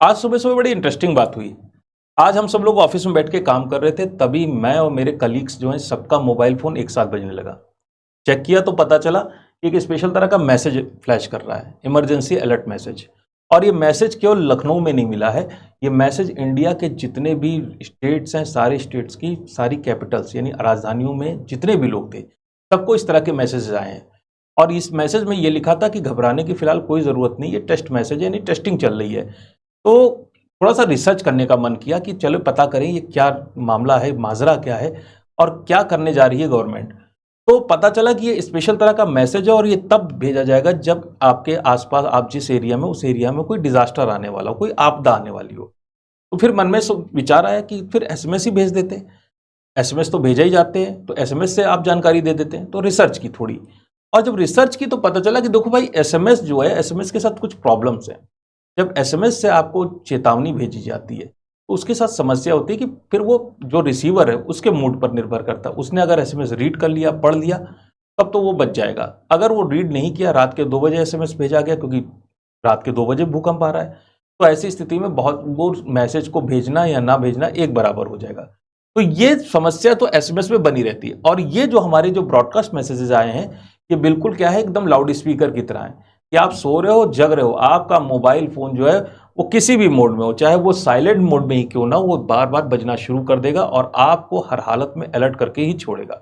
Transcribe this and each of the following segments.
आज सुबह सुबह बड़ी इंटरेस्टिंग बात हुई। आज हम सब लोग ऑफिस में बैठ के काम कर रहे थे, तभी मैं और मेरे कलीग्स जो हैं सबका मोबाइल फ़ोन एक साथ बजने लगा। चेक किया तो पता चला कि एक स्पेशल तरह का मैसेज फ्लैश कर रहा है, इमरजेंसी अलर्ट मैसेज। और ये मैसेज केवल लखनऊ में नहीं मिला है, ये मैसेज इंडिया के जितने भी स्टेट्स हैं, सारे स्टेट्स की सारी कैपिटल्स यानी राजधानियों में जितने भी लोग थे, सबको इस तरह के मैसेजेस आए हैं। और इस मैसेज में ये लिखा था कि घबराने की फ़िलहाल कोई ज़रूरत नहीं, ये टेस्ट मैसेज है यानी टेस्टिंग चल रही है। तो थोड़ा-सा रिसर्च करने का मन किया कि चलो पता करें ये क्या मामला है, माजरा क्या है और क्या करने जा रही है गवर्नमेंट। तो पता चला कि ये स्पेशल तरह का मैसेज है और ये तब भेजा जाएगा जब आपके आस-पास आप जिस एरिया में उस एरिया में कोई डिज़ास्टर आने वाला हो, कोई आपदा आने वाली हो। तो फिर मन में विचार आया कि फिर एसएमएस ही भेज देते हैं। एसएमएस तो भेजे ही जाते हैं, तो एसएमएस से आप जानकारी दे देते हैं। तो रिसर्च की थोड़ी, और जब रिसर्च की तो पता चला कि देखो भाई एसएमएस जो है, एसएमएस के साथ कुछ प्रॉब्लम्स हैं। जब एसएमएस से आपको चेतावनी भेजी जाती है, तो उसके साथ समस्या होती है कि फिर वो जो रिसीवर है, उसके मूड पर निर्भर करता है। उसने अगर एसएमएस रीड कर लिया, पढ़ लिया, तब तो वो बच जाएगा। अगर वो रीड नहीं किया, रात के 2 बजे एसएमएस भेजा गया क्योंकि रात के 2 बजे भूकंप आ रहा है, तो ऐसी स्थिति में बहुत वो मैसेज को भेजना या ना भेजना एक बराबर हो जाएगा। तो ये समस्या तो एसएमएस में बनी रहती है। और ये जो हमारे जो ब्रॉडकास्ट मैसेजेस आए हैं, ये बिल्कुल क्या है, एकदम लाउड स्पीकर की तरह है कि आप सो रहे हो, जग रहे हो, आपका मोबाइल फ़ोन जो है वो किसी भी मोड में हो, चाहे वो साइलेंट मोड में ही क्यों ना हो, वो बार-बार बजना शुरू कर देगा और आपको हर हालत में अलर्ट करके ही छोड़ेगा।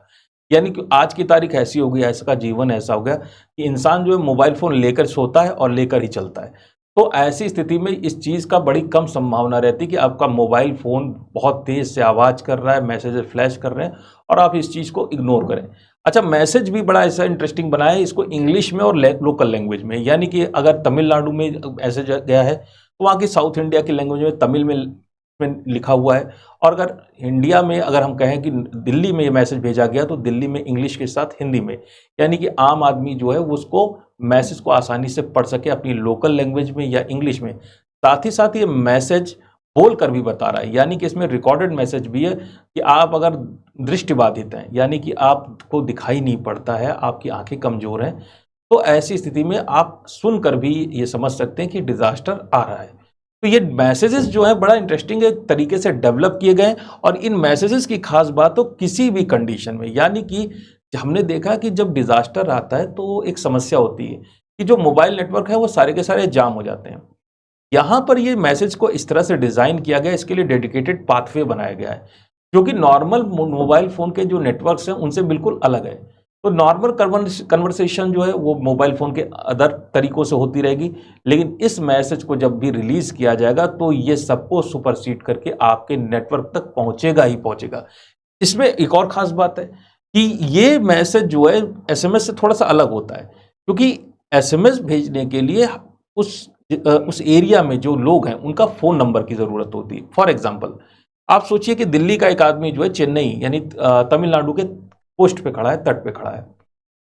यानी कि आज की तारीख ऐसी हो गई, ऐसा का जीवन ऐसा हो गया कि इंसान जो है मोबाइल फ़ोन लेकर सोता है और लेकर ही चलता है। तो ऐसी स्थिति में इस चीज़ का बड़ी कम संभावना रहती है कि आपका मोबाइल फ़ोन बहुत तेज़ से आवाज़ कर रहा है, मैसेजेस फ्लैश कर रहे हैं और आप इस चीज़ को इग्नोर करें। अच्छा, मैसेज भी बड़ा ऐसा इंटरेस्टिंग बना है, इसको इंग्लिश में और लोकल लैंग्वेज में, यानी कि अगर तमिलनाडु में ऐसे गया है तो वहाँ की साउथ इंडिया की लैंग्वेज में तमिल में लिखा हुआ है। और अगर इंडिया में अगर हम कहें कि दिल्ली में ये मैसेज भेजा गया तो दिल्ली में इंग्लिश के साथ हिंदी में, यानी कि आम आदमी जो है वो उसको मैसेज को आसानी से पढ़ सके अपनी लोकल लैंग्वेज में या इंग्लिश में। साथ ही साथ ये मैसेज बोल कर भी बता रहा है, यानी कि इसमें रिकॉर्डेड मैसेज भी है कि आप अगर दृष्टिबाधित हैं, यानी कि आपको दिखाई नहीं पड़ता है, आपकी आंखें कमज़ोर हैं, तो ऐसी स्थिति में आप सुनकर भी ये समझ सकते हैं कि डिज़ास्टर आ रहा है। तो ये मैसेजेस जो है बड़ा इंटरेस्टिंग एक तरीके से डेवलप किए गए हैं। और इन मैसेजेस की खास बात तो किसी भी कंडीशन में, यानी कि हमने देखा कि जब डिज़ास्टर आता है तो एक समस्या होती है कि जो मोबाइल नेटवर्क है वो सारे के सारे जाम हो जाते हैं। यहाँ पर ये मैसेज को इस तरह से डिज़ाइन किया गया है, इसके लिए डेडिकेटेड पाथवे बनाया गया है, जो कि नॉर्मल मोबाइल फ़ोन के जो नेटवर्क्स हैं उनसे बिल्कुल अलग है। तो नॉर्मल कन्वर्सेशन जो है वो मोबाइल फ़ोन के अदर तरीकों से होती रहेगी, लेकिन इस मैसेज को जब भी रिलीज़ किया जाएगा तो ये सबको सुपरसीड करके आपके नेटवर्क तक पहुँचेगा ही पहुँचेगा। इसमें एक और ख़ास बात है कि ये मैसेज जो है एसएमएस से थोड़ा-सा अलग होता है, क्योंकि एसएमएस भेजने के लिए उस एरिया में जो लोग हैं उनका फ़ोन नंबर की ज़रूरत होती है। फॉर एग्ज़ाम्पल, आप सोचिए कि दिल्ली का एक आदमी जो है चेन्नई यानी तमिलनाडु के कोस्ट पे खड़ा है, तट पे खड़ा है।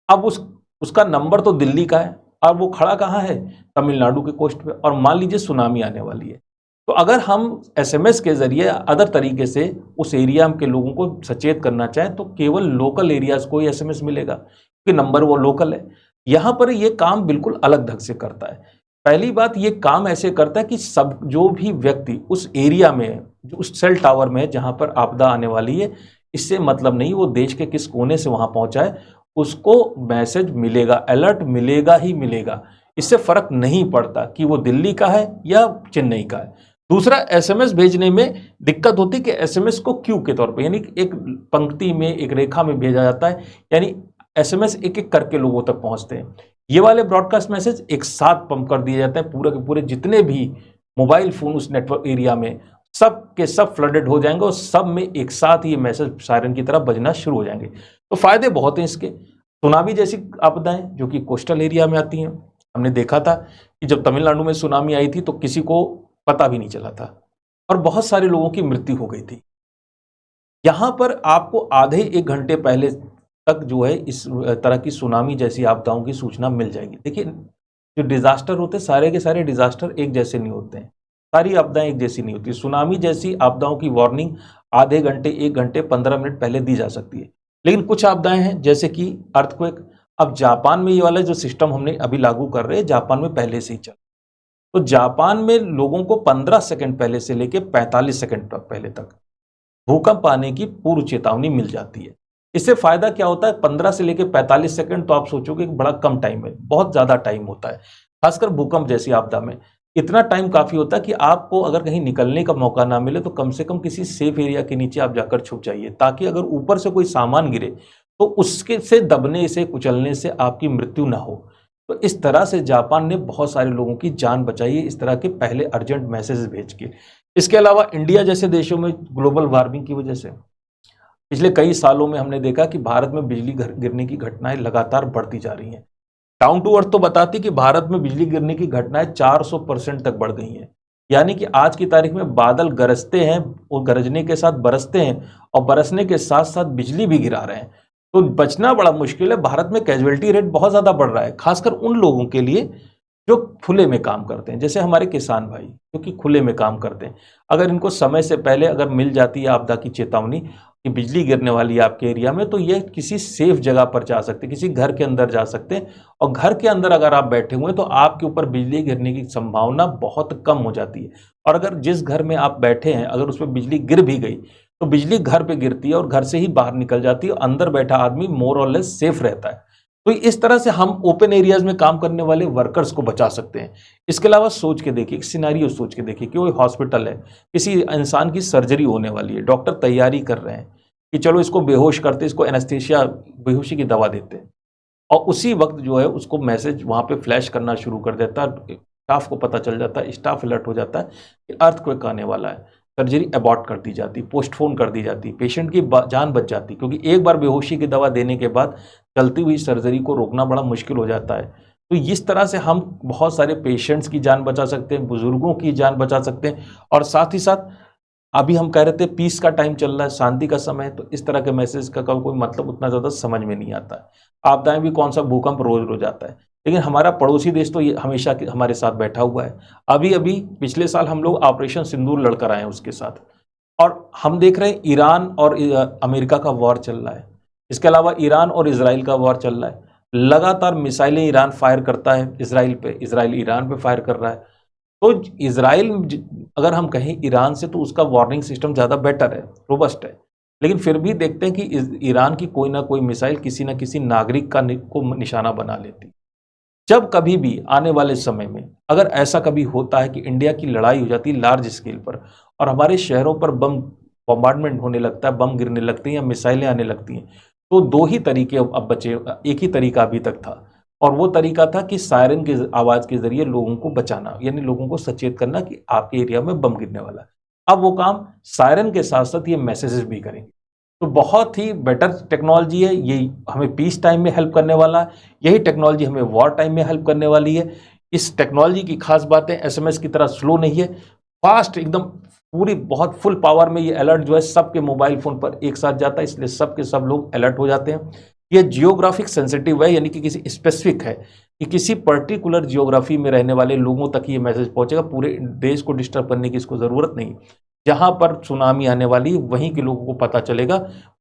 अब उसका नंबर तो दिल्ली का है और वो खड़ा कहाँ है? तमिलनाडु के कोस्ट पे, और मान लीजिए सुनामी आने वाली है। तो अगर हम एसएमएस के ज़रिए अदर तरीके से उस एरिया के लोगों को सचेत करना चाहें तो केवल लोकल एरियाज़ को ही एसएमएस मिलेगा, क्योंकि नंबर वो लोकल है। यहाँ पर ये काम बिल्कुल अलग ढंग से करता है। पहली बात, ये काम ऐसे करता है कि सब जो भी व्यक्ति उस एरिया में है, जो उस सेल टावर में है जहाँ पर आपदा आने वाली है, इससे मतलब नहीं वो देश के किस कोने से वहाँ पहुँचा है, उसको मैसेज मिलेगा, अलर्ट मिलेगा ही मिलेगा। इससे फ़र्क नहीं पड़ता कि वो दिल्ली का है या चेन्नई का है। दूसरा, एसएमएस भेजने में दिक्कत होती है कि एसएमएस को क्यू के तौर पे यानी कि एक पंक्ति में, एक रेखा में भेजा जाता है, यानी एसएमएस एक-एक करके लोगों तक पहुँचते हैं। ये वाले ब्रॉडकास्ट मैसेज एक साथ पंप कर दिए जाते हैं, पूरे के पूरे जितने भी मोबाइल फ़ोन उस नेटवर्क एरिया में, सब के सब फ्लडेड हो जाएँगे और सब में एक साथ ही ये मैसेज सायरन की तरह बजना शुरू हो जाएँगे। तो फ़ायदे बहुत हैं इसके। सुनामी जैसी आपदाएँ जो कि कोस्टल एरिया में आती हैं, हमने देखा था कि जब तमिलनाडु में सुनामी आई थी तो किसी को पता भी नहीं चला था और बहुत सारे लोगों की मृत्यु हो गई थी। यहाँ पर आपको आधे 1 घंटे पहले तक जो है इस तरह की सुनामी जैसी आपदाओं की सूचना मिल जाएगी। देखिए, जो डिज़ास्टर होते हैं, सारे के सारे डिज़ास्टर एक जैसे नहीं होते हैं। सारी आपदाएँ एक जैसी नहीं होती। सुनामी जैसी आपदाओं की वार्निंग आधे घंटे, 1 घंटे, 15 मिनट पहले दी जा सकती है। लेकिन कुछ आपदाएँ हैं जैसे कि अर्थक्वेक। अब जापान में ये वाला जो सिस्टम हमने अभी लागू कर रहे हैं, जापान में पहले से ही चल, तो जापान में लोगों को 15 सेकंड पहले से लेकर 45 सेकंड पहले तक भूकंप आने की पूर्व चेतावनी मिल जाती है। इससे फायदा क्या होता है, 15 से लेकर 45 सेकंड तो आप सोचोगे कि बड़ा कम टाइम है, बहुत ज्यादा टाइम होता है। खासकर भूकंप जैसी आपदा में इतना टाइम काफी होता है कि आपको अगर कहीं निकलने का मौका ना मिले तो कम से कम किसी सेफ एरिया के नीचे आप जाकर छुप जाइए, ताकि अगर ऊपर से कोई सामान गिरे तो उसके से दबने से कुचलने से आपकी मृत्यु ना हो। तो इस तरह से जापान ने बहुत सारे लोगों की जान बचाई है, इस तरह के पहले अर्जेंट मैसेज भेज के। इसके अलावा इंडिया जैसे देशों में ग्लोबल वार्मिंग की वजह से पिछले कई सालों में हमने देखा कि भारत में बिजली गिरने की घटनाएं लगातार बढ़ती जा रही हैं। डाउन टू अर्थ तो बताती कि भारत में बिजली गिरने की घटनाएं 400% तक बढ़ गई हैं। यानी कि आज की तारीख में बादल गरजते हैं और गरजने के साथ बरसते हैं और बरसने के साथ साथ बिजली भी गिरा रहे हैं। तो बचना बड़ा मुश्किल है। भारत में कैजुअलिटी रेट बहुत ज्यादा बढ़ रहा है, खासकर उन लोगों के लिए जो खुले में काम करते हैं, जैसे हमारे किसान भाई जो कि खुले में काम करते हैं। अगर इनको समय से पहले अगर मिल जाती है आपदा की चेतावनी कि बिजली गिरने वाली है आपके एरिया में, तो ये किसी सेफ जगह पर जा सकते हैं, किसी घर के अंदर जा सकते हैं। और घर के अंदर अगर आप बैठे हुए हैं तो आपके ऊपर बिजली गिरने की संभावना बहुत कम हो जाती है। और अगर जिस घर में आप बैठे हैं अगर उसमें बिजली गिर भी गई तो बिजली घर पे गिरती है और घर से ही बाहर निकल जाती है, अंदर बैठा आदमी मोर और लेस सेफ रहता है। तो इस तरह से हम ओपन एरियाज में काम करने वाले वर्कर्स को बचा सकते हैं। इसके अलावा सोच के देखिए, एक सिनेरियो सोच के देखिए कि वो हॉस्पिटल है, किसी इंसान की सर्जरी होने वाली है, डॉक्टर तैयारी कर रहे हैं कि चलो इसको बेहोश करते, इसको एनेस्थीसिया बेहोशी की दवा देते हैं, और उसी वक्त जो है उसको मैसेज वहां पे फ्लैश करना शुरू कर देता है, स्टाफ को पता चल जाता है, स्टाफ अलर्ट हो जाता है कि अर्थक्वेक आने वाला है, सर्जरी अबॉर्ट कर दी जाती, पोस्टपोन कर दी जाती, पेशेंट की जान बच जाती, क्योंकि एक बार बेहोशी की दवा देने के बाद चलती हुई सर्जरी को रोकना बड़ा मुश्किल हो जाता है। तो इस तरह से हम बहुत सारे पेशेंट्स की जान बचा सकते हैं, बुजुर्गों की जान बचा सकते हैं। और साथ ही साथ अभी हम कह रहे थे पीस का टाइम चल रहा है, शांति का समय है, तो इस तरह के मैसेज का कोई मतलब उतना ज़्यादा समझ में नहीं आता है। आपदाएं भी कौन सा भूकंप रोज रोज आता है, लेकिन हमारा पड़ोसी देश तो ये हमेशा हमारे साथ बैठा हुआ है। अभी अभी पिछले साल हम लोग ऑपरेशन सिंदूर लड़कर आए हैं उसके साथ, और हम देख रहे हैं ईरान और अमेरिका का वॉर चल रहा है। इसके अलावा ईरान और इसराइल का वॉर चल रहा है, लगातार मिसाइलें ईरान फायर करता है इसराइल पे, इसराइल ईरान पे फायर कर रहा है। तो इसराइल अगर हम कहें ईरान से तो उसका वार्निंग सिस्टम ज़्यादा बेटर है, रोबस्ट है, लेकिन फिर भी देखते हैं कि ईरान की कोई ना कोई मिसाइल किसी ना किसी नागरिक को निशाना बना लेती। जब कभी भी आने वाले समय में अगर ऐसा कभी होता है कि इंडिया की लड़ाई हो जाती है लार्ज स्केल पर और हमारे शहरों पर बम बॉम्बार्डमेंट होने लगता है, बम गिरने लगते हैं या मिसाइलें आने लगती हैं, तो दो ही तरीके अब बचे। एक ही तरीका अभी तक था, और वो तरीका था कि सायरन की आवाज़ के जरिए लोगों को बचाना, यानी लोगों को सचेत करना कि आपके एरिया में बम गिरने वाला है। अब वो काम सायरन के साथ साथ ये मैसेजेस भी करेंगे। तो बहुत ही बेटर टेक्नोलॉजी है ये, हमें पीस टाइम में हेल्प करने वाला है। यही टेक्नोलॉजी हमें वॉर टाइम में हेल्प करने वाली है। इस टेक्नोलॉजी की खास बातें एसएमएस की तरह स्लो नहीं है, फास्ट एकदम, पूरी बहुत फुल पावर में ये अलर्ट जो है सबके मोबाइल फोन पर एक साथ जाता है, इसलिए सबके सब लोग अलर्ट हो जाते हैं। ये जियोग्राफिक सेंसिटिव है, यानी कि किसी स्पेसिफिक है कि किसी पर्टिकुलर जियोग्राफी में रहने वाले लोगों तक ये मैसेज पहुंचेगा, पूरे देश को डिस्टर्ब करने की इसको ज़रूरत नहीं। जहां पर सुनामी आने वाली वहीं के लोगों को पता चलेगा,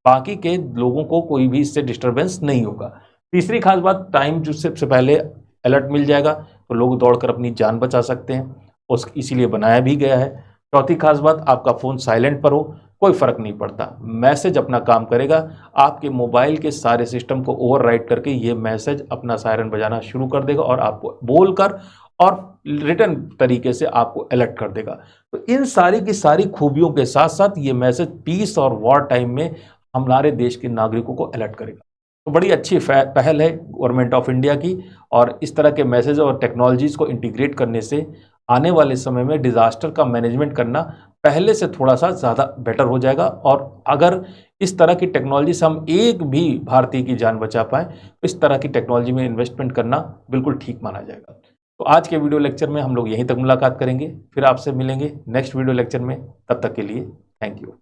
बाकी के लोगों को कोई भी इससे डिस्टर्बेंस नहीं होगा। तीसरी खास बात, टाइम जो सबसे पहले अलर्ट मिल जाएगा तो लोग दौड़कर अपनी जान बचा सकते हैं, उस इसीलिए बनाया भी गया है। चौथी खास बात, आपका फ़ोन साइलेंट पर हो कोई फ़र्क नहीं पड़ता, मैसेज अपना काम करेगा। आपके मोबाइल के सारे सिस्टम को ओवरराइड करके ये मैसेज अपना सायरन बजाना शुरू कर देगा और आपको बोलकर और रिटर्न तरीके से आपको अलर्ट कर देगा। तो इन सारी की सारी खूबियों के साथ साथ ये मैसेज पीस और वॉर टाइम में हमारे देश के नागरिकों को अलर्ट करेगा। तो बड़ी अच्छी पहल है गवर्नमेंट ऑफ इंडिया की, और इस तरह के मैसेज और टेक्नोलॉजीज़ को इंटीग्रेट करने से आने वाले समय में डिज़ास्टर का मैनेजमेंट करना पहले से थोड़ा सा ज़्यादा बेटर हो जाएगा। और अगर इस तरह की टेक्नोलॉजी से हम एक भी भारतीय की जान बचा पाएँ तो इस तरह की टेक्नोलॉजी में इन्वेस्टमेंट करना बिल्कुल ठीक माना जाएगा। तो आज के वीडियो लेक्चर में हम लोग यहीं तक मुलाकात करेंगे, फिर आपसे मिलेंगे नेक्स्ट वीडियो लेक्चर में। तब तक के लिए थैंक यू।